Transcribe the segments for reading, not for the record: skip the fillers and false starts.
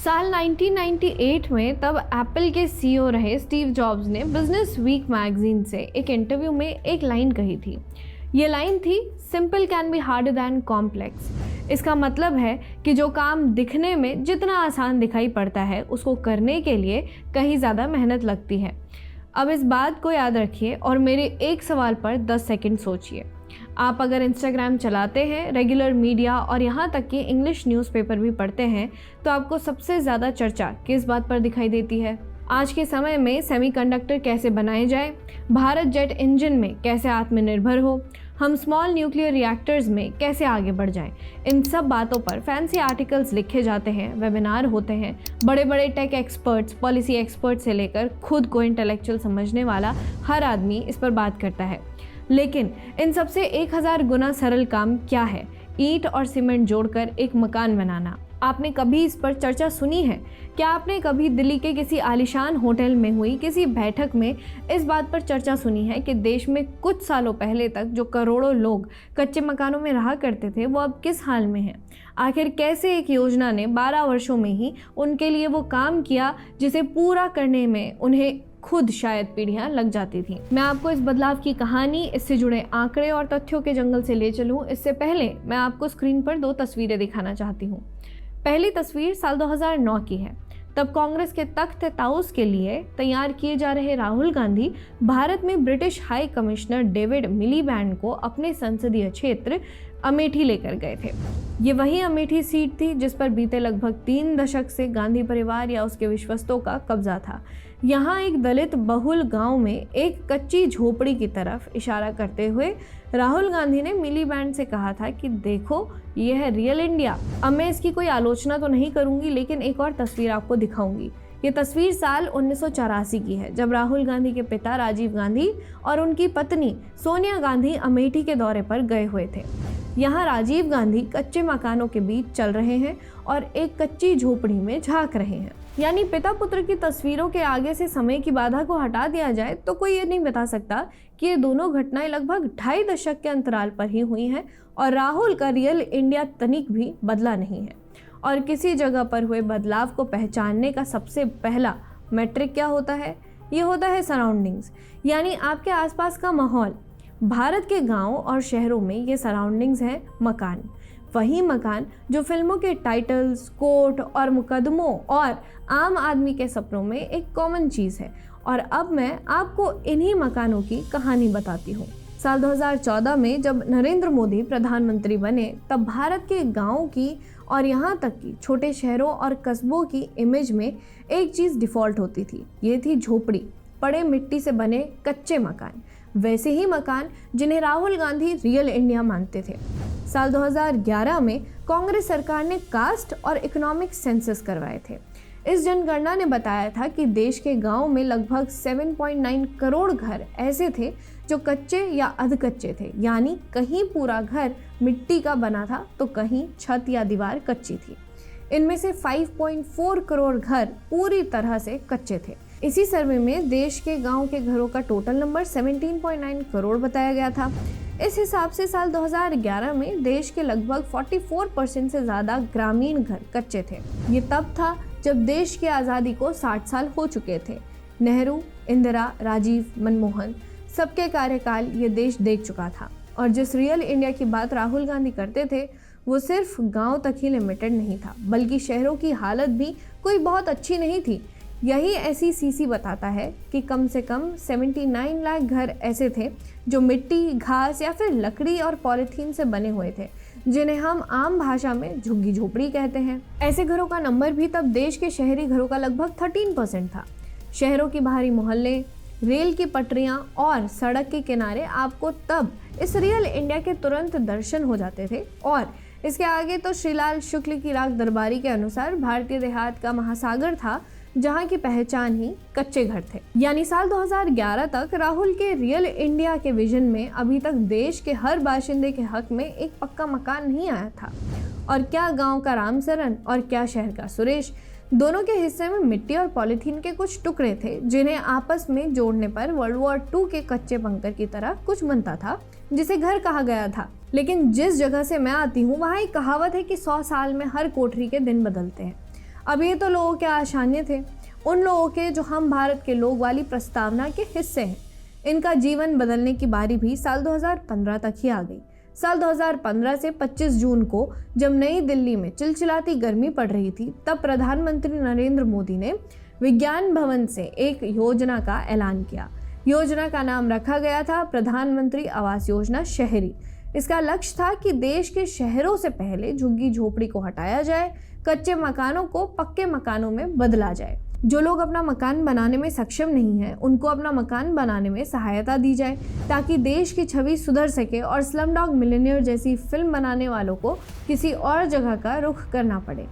साल 1998 में तब एप्पल के सीईओ रहे स्टीव जॉब्स ने बिजनेस वीक मैगजीन से एक इंटरव्यू में एक लाइन कही थी। ये लाइन थी, simple can be harder than complex. इसका मतलब है कि जो काम दिखने में जितना आसान दिखाई पड़ता है उसको करने के लिए कहीं ज़्यादा मेहनत लगती है। अब इस बात को याद रखिए और मेरे एक सवाल पर 10 सेकंड सोचिए। आप अगर इंस्टाग्राम चलाते हैं, रेगुलर मीडिया और यहाँ तक कि इंग्लिश न्यूज़पेपर भी पढ़ते हैं तो आपको सबसे ज़्यादा चर्चा किस बात पर दिखाई देती है? आज के समय में सेमीकंडक्टर कैसे बनाए जाए, भारत जेट इंजन में कैसे आत्मनिर्भर हो, हम स्मॉल न्यूक्लियर रिएक्टर्स में कैसे आगे बढ़ जाएं। इन सब बातों पर फैंसी आर्टिकल्स लिखे जाते हैं, वेबिनार होते हैं, बड़े बड़े टेक एक्सपर्ट्स, पॉलिसी एक्सपर्ट से लेकर खुद को इंटेलेक्चुअल समझने वाला हर आदमी इस पर बात करता है। लेकिन इन सबसे 1000 गुना सरल काम क्या है? ईंट और सीमेंट जोड़कर एक मकान बनाना। आपने कभी इस पर चर्चा सुनी है? क्या आपने कभी दिल्ली के किसी आलीशान होटल में हुई किसी बैठक में इस बात पर चर्चा सुनी है कि देश में कुछ सालों पहले तक जो करोड़ों लोग कच्चे मकानों में रहा करते थे वो अब किस हाल में हैं? आखिर कैसे एक योजना ने 12 वर्षों में ही उनके लिए वो काम किया जिसे पूरा करने में उन्हें खुद शायद पीढ़ियां लग जाती थी। मैं आपको इस बदलाव की कहानी, इससे जुड़े आंकड़े और तथ्यों के जंगल से ले चलूं, इससे पहले मैं आपको स्क्रीन पर 2 तस्वीरें दिखाना चाहती हूँ। पहली तस्वीर साल 2009 की है। तब कांग्रेस के तख्त ताउस के लिए तैयार किए जा रहे राहुल गांधी भारत में ब्रिटिश हाई कमिश्नर डेविड मिलीबैंड को अपने संसदीय क्षेत्र अमेठी लेकर गए थे। ये वही अमेठी सीट थी जिस पर बीते लगभग 3 दशक से गांधी परिवार या उसके विश्वस्तों का कब्जा था। यहाँ एक दलित बहुल गांव में एक कच्ची झोपड़ी की तरफ इशारा करते हुए राहुल गांधी ने मिलीबैंड से कहा था कि देखो, ये है रियल इंडिया। अब मैं इसकी कोई आलोचना तो नहीं करूंगी, लेकिन एक और तस्वीर आपको दिखाऊंगी। ये तस्वीर साल 1984 की है, जब राहुल गांधी के पिता राजीव गांधी और उनकी पत्नी सोनिया गांधी अमेठी के दौरे पर गए हुए थे। यहाँ राजीव गांधी कच्चे मकानों के बीच चल रहे हैं और एक कच्ची झोपड़ी में झांक रहे हैं। यानी पिता पुत्र की तस्वीरों के आगे से समय की बाधा को हटा दिया जाए तो कोई ये नहीं बता सकता कि ये दोनों घटनाएं लगभग 2.5 दशक के अंतराल पर ही हुई हैं और राहुल का रियल इंडिया तनिक भी बदला नहीं है। और किसी जगह पर हुए बदलाव को पहचानने का सबसे पहला मैट्रिक क्या होता है? ये होता है सराउंडिंग्स, यानी आपके आसपास का माहौल। भारत के गाँव और शहरों में ये सराउंडिंग्स हैं मकान। वही मकान जो फिल्मों के टाइटल्स, कोर्ट और मुकदमों और आम आदमी के सपनों में एक कॉमन चीज़ है। और अब मैं आपको इन्हीं मकानों की कहानी बताती हूँ। साल 2014 में जब नरेंद्र मोदी प्रधानमंत्री बने तब भारत के गाँव की और यहाँ तक कि छोटे शहरों और कस्बों की इमेज में एक चीज़ डिफ़ॉल्ट होती थी। ये थी झोपड़ी, पड़े मिट्टी से बने कच्चे मकान, वैसे ही मकान जिन्हें राहुल गांधी रियल इंडिया मानते थे। साल 2011 में कांग्रेस सरकार ने कास्ट और इकोनॉमिक सेंसस करवाए थे। इस जनगणना ने बताया था कि देश के गांव में लगभग 7.9 करोड़ घर ऐसे थे जो कच्चे या अधकच्चे थे, यानी कहीं पूरा घर मिट्टी का बना था तो कहीं छत या दीवार कच्ची थी। इनमें से 5.4 करोड़ घर पूरी तरह से कच्चे थे। इसी सर्वे में देश के गांव के घरों का टोटल नंबर 17.9 करोड़ बताया गया था। इस हिसाब से साल 2011 में देश के लगभग 44% से ज़्यादा ग्रामीण घर कच्चे थे। ये तब था जब देश की आज़ादी को 60 साल हो चुके थे। नेहरू, इंदिरा, राजीव, मनमोहन, सबके कार्यकाल ये देश देख चुका था। और जिस रियल इंडिया की बात राहुल गांधी करते थे वो सिर्फ गांव तक ही लिमिटेड नहीं था, बल्कि शहरों की हालत भी कोई बहुत अच्छी नहीं थी। यही SECC बताता है कि कम से कम 79 लाख घर ऐसे थे जो मिट्टी, घास या फिर लकड़ी और पॉलीथीन से बने हुए थे, जिन्हें हम आम भाषा में झुग्गी झोपड़ी कहते हैं। ऐसे घरों का नंबर भी तब देश के शहरी घरों का लगभग 13% था। शहरों की बाहरी मोहल्ले, रेल की पटरियां और सड़क के किनारे आपको तब इस रियल इंडिया के तुरंत दर्शन हो जाते थे। और इसके आगे तो श्रीलाल शुक्ल की राग दरबारी के अनुसार भारतीय देहात का महासागर था जहां की पहचान ही कच्चे घर थे। यानी साल 2011 तक राहुल के रियल इंडिया के विजन में अभी तक देश के हर बाशिंदे के हक में एक पक्का मकान नहीं आया था। और क्या गांव का रामसरन और क्या शहर का सुरेश, दोनों के हिस्से में मिट्टी और पॉलीथीन के कुछ टुकड़े थे जिन्हें आपस में जोड़ने पर वर्ल्ड वॉर 2 के कच्चे बंकर की तरह कुछ बनता था जिसे घर कहा गया था। लेकिन जिस जगह से मैं आती हूँ वहाँ एक कहावत है कि 100 साल में हर कोठरी के दिन बदलते हैं। अब ये तो लोगों के आशान्य थे, उन लोगों के जो हम भारत के लोग वाली प्रस्तावना के हिस्से हैं। इनका जीवन बदलने की बारी भी साल 2015 तक ही आ गई। साल 2015 से 25 जून को जब नई दिल्ली में चिलचिलाती गर्मी पड़ रही थी, तब प्रधानमंत्री नरेंद्र मोदी ने विज्ञान भवन से एक योजना का ऐलान किया। योजना का नाम रखा गया था प्रधानमंत्री आवास योजना शहरी। इसका लक्ष्य था कि देश के शहरों से पहले झुग्गी झोपड़ी को हटाया जाए, कच्चे मकानों को पक्के मकानों में बदला जाए। जो लोग अपना मकान बनाने में सक्षम नहीं हैं, उनको अपना मकान बनाने में सहायता दी जाए, ताकि देश की छवि सुधर सके और स्लम डॉग मिलियनेयर जैसी फिल्म बनाने वालों को किसी और जगह का रुख करना पड़े।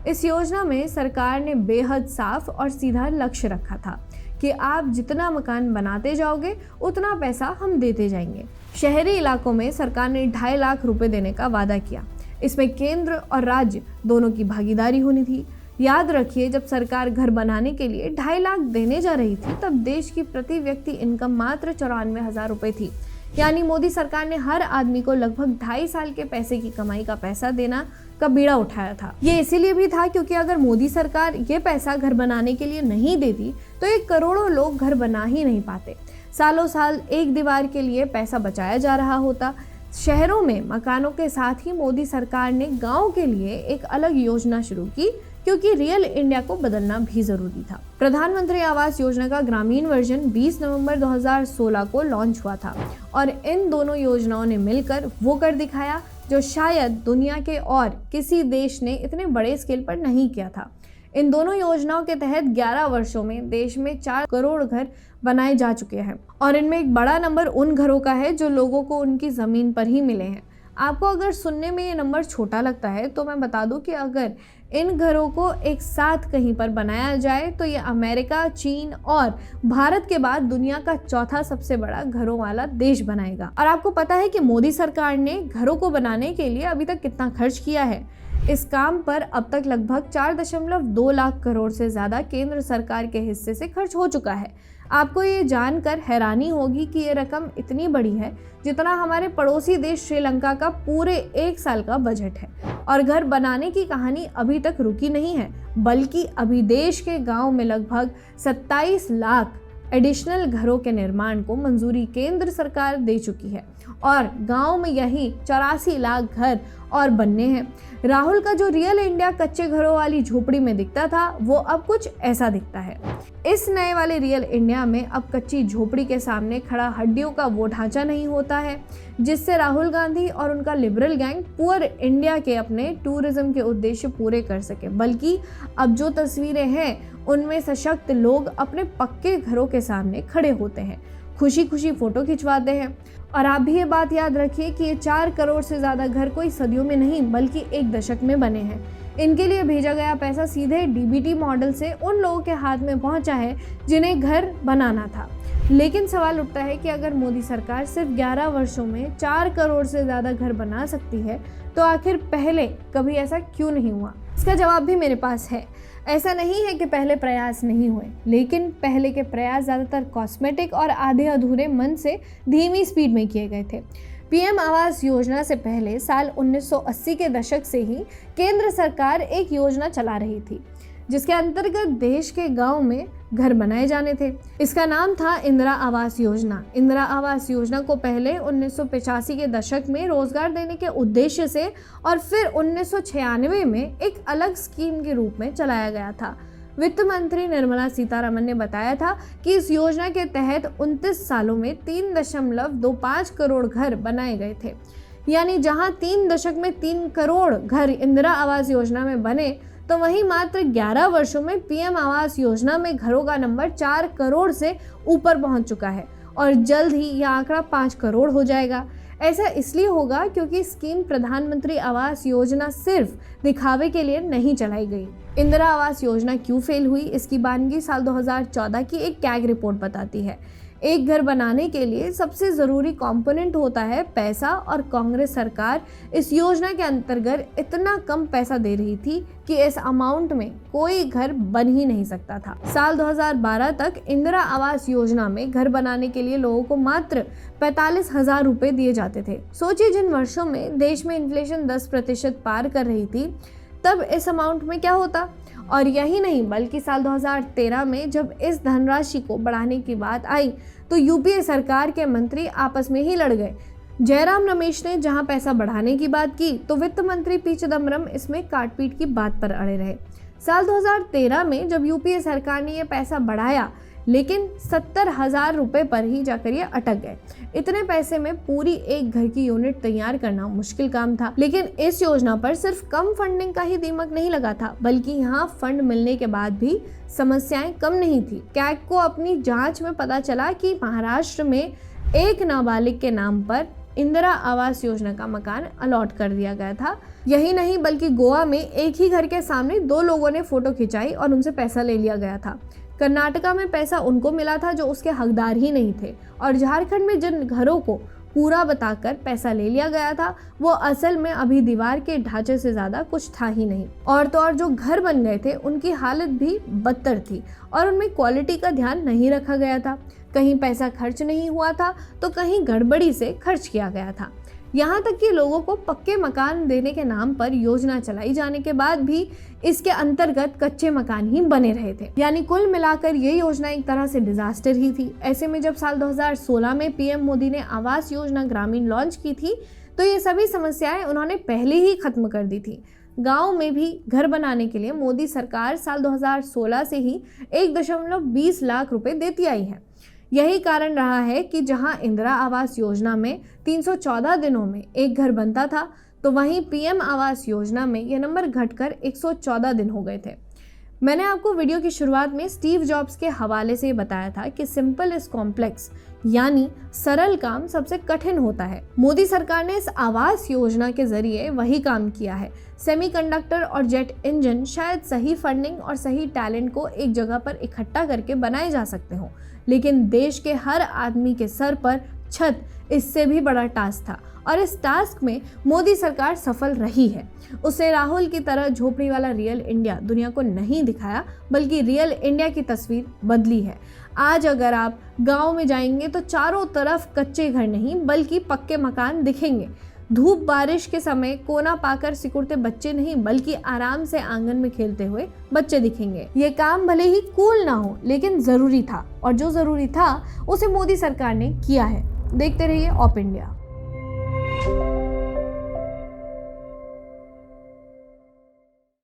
इस योजना में सरकार ने बेहद साफ और सीधा लक्ष्य रखा था कि आप जितना मकान बनाते जाओगे उतना पैसा हम देते जाएंगे। शहरी इलाकों में सरकार ने 2.5 लाख रुपए देने का वादा किया। इसमें केंद्र और राज्य दोनों की भागीदारी होनी थी। याद रखिए, जब सरकार घर बनाने के लिए 2.5 लाख देने जा रही थी, तब देश की प्रति व्यक्ति इनकम मात्र 94,000 रुपये थी। यानी मोदी सरकार ने हर आदमी को लगभग 2.5 साल के पैसे की कमाई का पैसा देना का बीड़ा उठाया था। ये इसीलिए भी था क्योंकि अगर मोदी सरकार ये पैसा घर बनाने के लिए नहीं देती तो ये करोड़ों लोग घर बना ही नहीं पाते। सालों साल एक दीवार के लिए पैसा बचाया जा रहा होता। शहरों में मकानों के साथ ही मोदी सरकार ने गाँव के लिए एक अलग योजना शुरू की, क्योंकि रियल इंडिया को बदलना भी जरूरी था। प्रधानमंत्री आवास योजना का ग्रामीण वर्जन 20 नवंबर 2016 को लॉन्च हुआ था और इन दोनों योजनाओं ने मिलकर वो कर दिखाया जो शायद दुनिया के और किसी देश ने इतने बड़े स्केल पर नहीं किया था। इन दोनों योजनाओं के तहत 11 वर्षों में देश में 4 करोड़ घर बनाए जा चुके हैं और इनमें एक बड़ा नंबर उन घरों का है जो लोगों को उनकी ज़मीन पर ही मिले हैं। आपको अगर सुनने में ये नंबर छोटा लगता है तो मैं बता दूं कि अगर इन घरों को एक साथ कहीं पर बनाया जाए तो ये अमेरिका, चीन और भारत के बाद दुनिया का चौथा सबसे बड़ा घरों वाला देश बनाएगा। और आपको पता है कि मोदी सरकार ने घरों को बनाने के लिए अभी तक कितना खर्च किया है? इस काम पर अब तक लगभग 4.2 लाख करोड़ से ज़्यादा केंद्र सरकार के हिस्से से खर्च हो चुका है। आपको ये जानकर हैरानी होगी कि ये रकम इतनी बड़ी है जितना हमारे पड़ोसी देश श्रीलंका का पूरे 1 साल का बजट है। और घर बनाने की कहानी अभी तक रुकी नहीं है, बल्कि अभी देश के गांव में लगभग 27 लाख एडिशनल घरों के निर्माण को मंजूरी केंद्र सरकार दे चुकी है और गांव में यही 84 लाख घर और बनने हैं। राहुल का जो रियल इंडिया कच्चे घरों वाली झोपड़ी में दिखता था वो अब कुछ ऐसा दिखता है। इस नए वाले रियल इंडिया में अब कच्ची झोपड़ी के सामने खड़ा हड्डियों का वो ढांचा नहीं होता है जिससे राहुल गांधी और उनका लिबरल गैंग पुअर इंडिया के अपने टूरिज्म के उद्देश्य पूरे कर सके, बल्कि अब जो तस्वीरें हैं उनमें सशक्त लोग अपने पक्के घरों के सामने खड़े होते हैं, खुशी खुशी फोटो खिंचवाते हैं। और आप भी ये बात याद रखिए कि ये 4 करोड़ से ज़्यादा घर कोई सदियों में नहीं बल्कि 1 दशक में बने हैं। इनके लिए भेजा गया पैसा सीधे डीबीटी मॉडल से उन लोगों के हाथ में पहुंचा है जिन्हें घर बनाना था। लेकिन सवाल उठता है कि अगर मोदी सरकार सिर्फ 11 वर्षों में 4 करोड़ से ज़्यादा घर बना सकती है तो आखिर पहले कभी ऐसा क्यों नहीं हुआ? इसका जवाब भी मेरे पास है। ऐसा नहीं है कि पहले प्रयास नहीं हुए, लेकिन पहले के प्रयास ज़्यादातर कॉस्मेटिक और आधे अधूरे मन से धीमी स्पीड में किए गए थे। पीएम आवास योजना से पहले साल 1980 के दशक से ही केंद्र सरकार एक योजना चला रही थी जिसके अंतर्गत देश के गांव में घर बनाए जाने थे। इसका नाम था इंदिरा आवास योजना। इंदिरा आवास योजना को पहले 1985 के दशक में रोजगार देने के उद्देश्य से और फिर 1996 में एक अलग स्कीम के रूप में चलाया गया था। वित्त मंत्री निर्मला सीतारमण ने बताया था कि इस योजना के तहत 29 सालों में 3.25 करोड़ घर बनाए गए थे। यानी जहां 3 दशक में 3 करोड़ घर इंदिरा आवास योजना में बने, तो वहीं मात्र 11 वर्षों में पीएम आवास योजना में घरों का नंबर 4 करोड़ से ऊपर पहुंच चुका है और जल्द ही यह आंकड़ा 5 करोड़ हो जाएगा। ऐसा इसलिए होगा क्योंकि स्कीम प्रधानमंत्री आवास योजना सिर्फ दिखावे के लिए नहीं चलाई गई। इंदिरा आवास योजना क्यों फेल हुई, इसकी बानगी साल 2014 की एक कैग रिपोर्ट बताती है। एक घर बनाने के लिए सबसे ज़रूरी कंपोनेंट होता है पैसा, और कांग्रेस सरकार इस योजना के अंतर्गत इतना कम पैसा दे रही थी कि इस अमाउंट में कोई घर बन ही नहीं सकता था। साल 2012 तक इंदिरा आवास योजना में घर बनाने के लिए लोगों को मात्र 45,000 रुपये दिए जाते थे। सोचिए, जिन वर्षों में देश में इन्फ्लेशन 10% पार कर रही थी, तब इस अमाउंट में क्या होता। और यही नहीं बल्कि साल 2013 में जब इस धनराशि को बढ़ाने की बात आई तो यूपीए सरकार के मंत्री आपस में ही लड़ गए। जयराम रमेश ने जहां पैसा बढ़ाने की बात की तो वित्त मंत्री पी चिदम्बरम इसमें काटपीट की बात पर अड़े रहे। साल 2013 में जब यूपीए सरकार ने ये पैसा बढ़ाया लेकिन 70,000 रुपये पर ही जाकर ये अटक गए। इतने पैसे में पूरी एक घर की यूनिट तैयार करना मुश्किल काम था। लेकिन इस योजना पर सिर्फ कम फंडिंग का ही दीमक नहीं लगा था, बल्कि यहाँ फंड मिलने के बाद भी समस्याएं कम नहीं थी। कैग को अपनी जांच में पता चला कि महाराष्ट्र में एक नाबालिग के नाम पर इंदिरा आवास योजना का मकान अलॉट कर दिया गया था। यही नहीं बल्कि गोवा में एक ही घर के सामने 2 लोगों ने फोटो खिंचाई और उनसे पैसा ले लिया गया था। कर्नाटका में पैसा उनको मिला था जो उसके हकदार ही नहीं थे, और झारखंड में जिन घरों को पूरा बताकर पैसा ले लिया गया था वो असल में अभी दीवार के ढांचे से ज़्यादा कुछ था ही नहीं। और तो और जो घर बन गए थे उनकी हालत भी बदतर थी और उनमें क्वालिटी का ध्यान नहीं रखा गया था। कहीं पैसा खर्च नहीं हुआ था तो कहीं गड़बड़ी से खर्च किया गया था। यहाँ तक कि लोगों को पक्के मकान देने के नाम पर योजना चलाई जाने के बाद भी इसके अंतर्गत कच्चे मकान ही बने रहे थे। यानी कुल मिलाकर ये योजना एक तरह से डिजास्टर ही थी। ऐसे में जब साल 2016 में पीएम मोदी ने आवास योजना ग्रामीण लॉन्च की थी तो ये सभी समस्याएं उन्होंने पहले ही खत्म कर दी थी। गांव में भी घर बनाने के लिए मोदी सरकार साल 2016 से ही 1.20 लाख रुपए देती आई है। यही कारण रहा है कि जहां इंदिरा आवास योजना में 314 दिनों में एक घर बनता था तो वहीं पीएम आवास योजना में यह नंबर घटकर 114 दिन हो गए थे। मैंने आपको वीडियो की शुरुआत में स्टीव जॉब्स के हवाले से बताया था कि सिंपल इज कॉम्प्लेक्स, यानी सरल काम सबसे कठिन होता है। मोदी सरकार ने इस आवास योजना के जरिए वही काम किया है। सेमीकंडक्टर और जेट इंजन शायद सही फंडिंग और सही टैलेंट को एक जगह पर इकट्ठा करके बनाए जा सकते हो, लेकिन देश के हर आदमी के सर पर छत इससे भी बड़ा टास्क था और इस टास्क में मोदी सरकार सफल रही है। उसने राहुल की तरह झोपड़ी वाला रियल इंडिया दुनिया को नहीं दिखाया, बल्कि रियल इंडिया की तस्वीर बदली है। आज अगर आप गांव में जाएंगे तो चारों तरफ कच्चे घर नहीं बल्कि पक्के मकान दिखेंगे। धूप बारिश के समय कोना पाकर सिकुड़ते बच्चे नहीं बल्कि आराम से आंगन में खेलते हुए बच्चे दिखेंगे। ये काम भले ही कूल ना हो लेकिन जरूरी था, और जो जरूरी था उसे मोदी सरकार ने किया है। देखते रहिए ऑप इंडिया।